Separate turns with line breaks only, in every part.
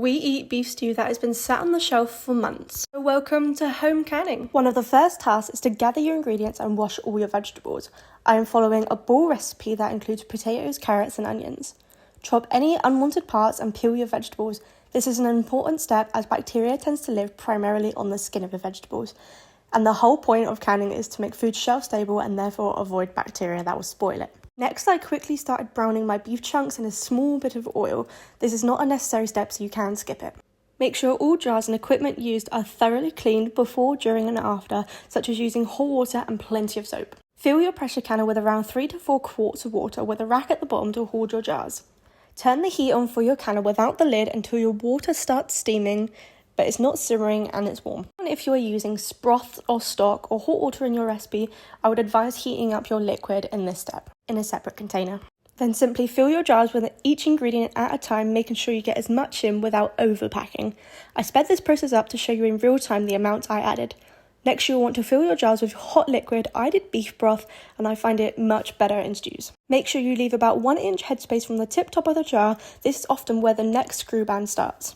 We eat beef stew that has been sat on the shelf for months. So welcome to home canning. One of the first tasks is to gather your ingredients and wash all your vegetables. I am following a bowl recipe that includes potatoes, carrots and onions. Chop any unwanted parts and peel your vegetables. This is an important step as bacteria tends to live primarily on the skin of your vegetables. And the whole point of canning is to make food shelf stable and therefore avoid bacteria that will spoil it. Next, I quickly started browning my beef chunks in a small bit of oil. This is not a necessary step, so you can skip it. Make sure all jars and equipment used are thoroughly cleaned before, during and after, such as using hot water and plenty of soap. Fill your pressure canner with around 3 to 4 quarts of water with a rack at the bottom to hold your jars. Turn the heat on for your canner without the lid until your water starts steaming, but it's not simmering and it's warm. If you are using broth or stock or hot water in your recipe, I would advise heating up your liquid in this step in a separate container. Then simply fill your jars with each ingredient at a time, making sure you get as much in without overpacking. I sped this process up to show you in real time the amount I added. Next, you'll want to fill your jars with hot liquid. I did beef broth and I find it much better in stews. Make sure you leave about 1 inch headspace from the tip top of the jar. This is often where the next screw band starts.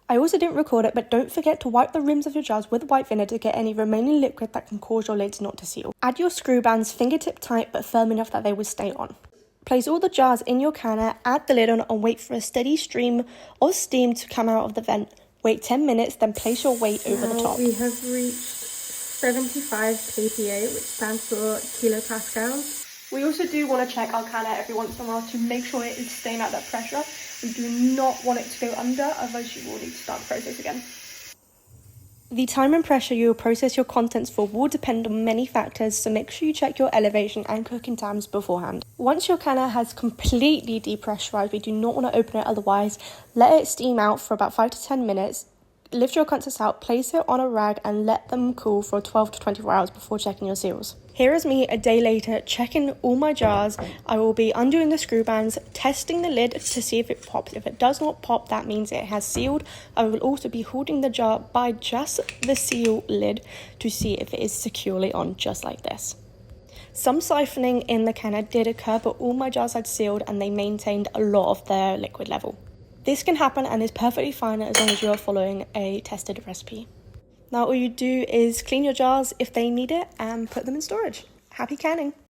I also didn't record it, but don't forget to wipe the rims of your jars with white vinegar to get any remaining liquid that can cause your lids not to seal. Add your screw bands fingertip tight but firm enough that they will stay on. Place all the jars in your canner, add the lid on and wait for a steady stream of steam to come out of the vent. Wait 10 minutes, then place your weight over the top.
We have reached 75 kPa, which stands for kilopascals.
We also do want to check our canner every once in a while to make sure it is staying at that pressure. We do not want it to go under, otherwise you will need to start the process again. The time and pressure you will process your contents for will depend on many factors, so make sure you check your elevation and cooking times beforehand. Once your canner has completely depressurized, we do not want to open it otherwise. Let it steam out for about 5 to 10 minutes. Lift your contents out, place it on a rag and let them cool for 12 to 24 hours before checking your seals. Here is me a day later checking all my jars. I will be undoing the screw bands, testing the lid to see if it pops. If it does not pop, that means it has sealed. I will also be holding the jar by just the seal lid to see if it is securely on, just like this. Some siphoning in the canner did occur, but all my jars had sealed and they maintained a lot of their liquid level. This can happen and is perfectly fine as long as you are following a tested recipe. Now all you do is clean your jars if they need it and put them in storage. Happy canning!